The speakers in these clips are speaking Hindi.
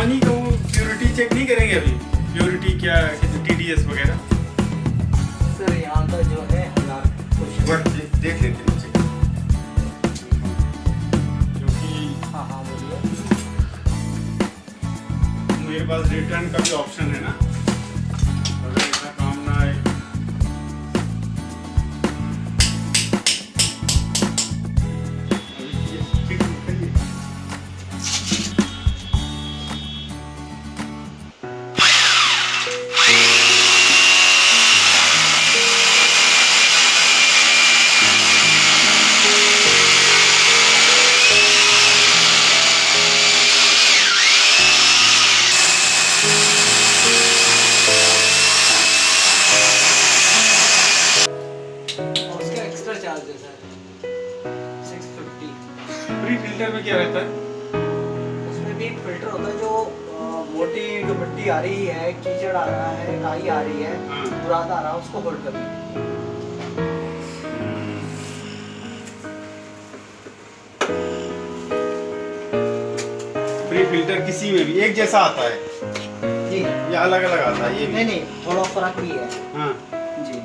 पानी का वो प्योरिटी चेक नहीं करेंगे अभी? प्योरिटी क्या TDS वगैरह? सर यहाँ का जो है 1000 कुछ देख लेते हैं चेक, क्योंकि हाँ हाँ बोलिए। मेरे पास रिटर्न का भी ऑप्शन है ना, अगर ऐसा काम ना आए। उसका एक्स्ट्रा चार्ज है सर 650। प्री फिल्टर में क्या रहता है? उसमें भी एक फिल्टर होता है जो मोटी जो मिट्टी आ रही है, कीचड़ आ रहा है, काई आ रही है, हाँ। बुरादा आ रहा है, उसको होल्ड करती है। प्री फिल्टर किसी में भी एक जैसा आता है जी या अलग अलग आता है? ये भी नहीं नहीं, थोड़ा फर्क भी है हाँ। जी।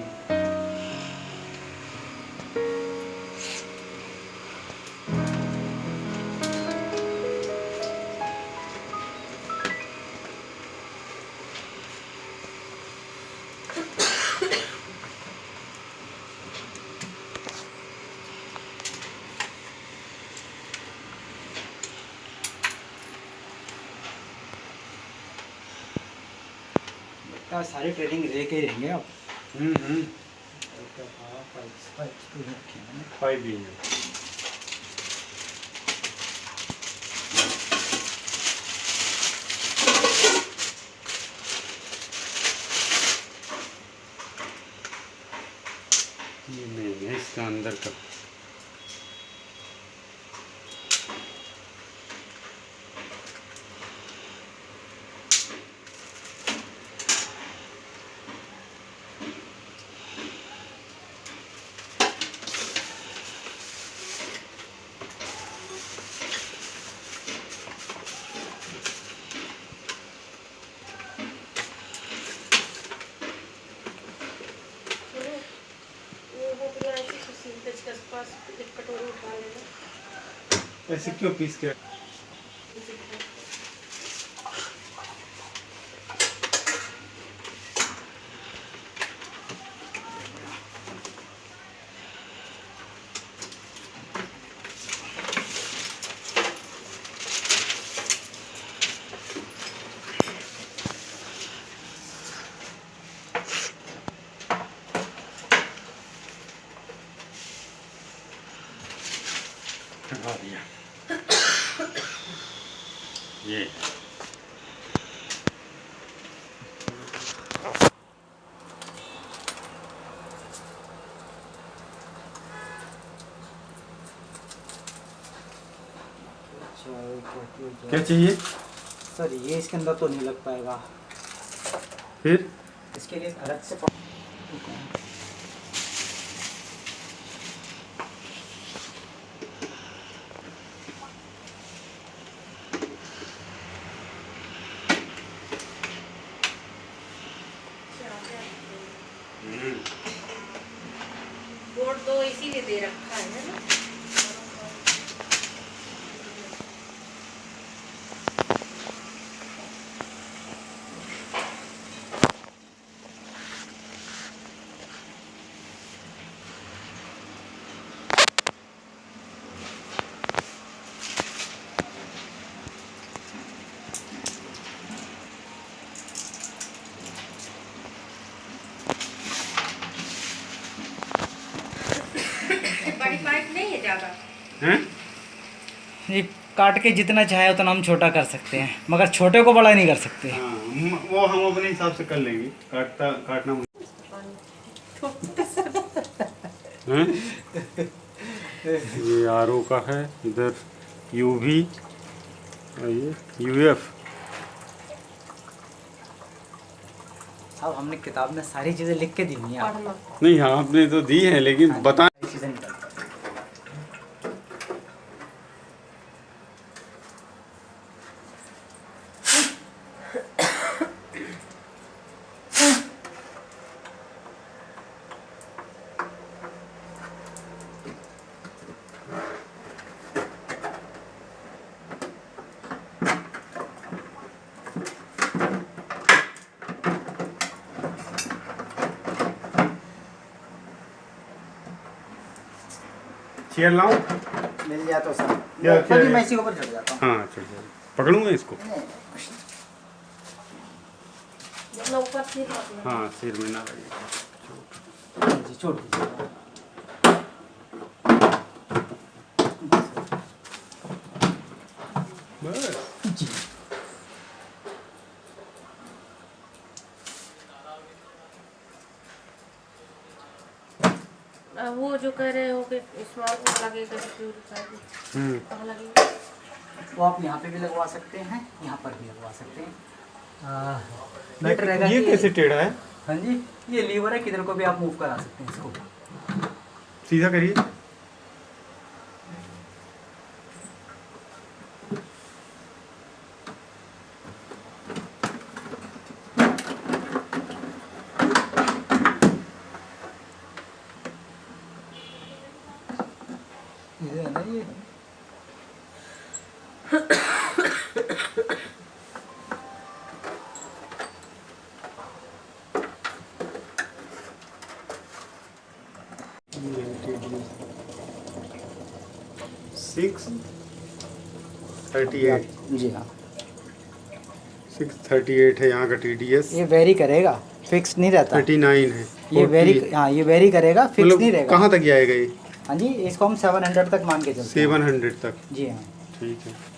सारी ट्रेनिंग लेके ही रहेंगे आप। फाइव भी है। ये नहीं है इसका अंदर का। ऐसे क्यों पीस के? हटा दिया ये। क्या चाहिए सर ये इसके अंदर तो नहीं लग पाएगा, फिर? इसके लिए अलग से बोर्ड तो इसीलिए दे रखा है ना। बड़ी पाइप नहीं है ज़्यादा। हैं? ये काट के जितना चाहे उतना हम छोटा कर सकते हैं, मगर छोटे को बड़ा नहीं कर सकते। हाँ, वो हम अपने हिसाब से कर लेंगे। काटना हैं? ये RO का है, इधर UV, ये UF। साहब हमने किताब में सारी चीज़ें लिख के दी हैं आपको। नहीं हाँ आपने तो दी है, लेकिन बता। चीज़ें निकलती हैं। चेयर लाऊं? मिल जाए तो सर क्या तभी है? मैं इसी के ऊपर चढ़ जाता हूँ। हाँ चल जाए, पकड़ूंगा इसको। मतलब ऊपर से पकड़ना। हाँ सिर में ना लगे। जी छोड़ दीजिए। बस जी वो जो कह रहे हो कि स्मॉल को लगेगा कहाँ लगेगा? वो आप यहाँ पे भी लगवा सकते हैं, यहाँ पर भी लगवा सकते हैं। बेटर रहेगा ये कि- कैसे टेढ़ा है? हाँ जी, ये लीवर है, किधर को भी आप मूव करा सकते हैं इसको। सीधा करिए। ये है ना ये। सिक्स 38 जी हाँ, 638 है यहाँ का TDS। ये वेरी करेगा, फिक्स नहीं रहता। 39 है। ये वेरी, 40 हाँ ये वेरी करेगा, फिक्स मतलब नहीं रहेगा। कहाँ तक जाएगा ये? हाँ जी, इसको हम 700 तक मान के चलते हैं। 700 तक। जी हाँ। ठीक है।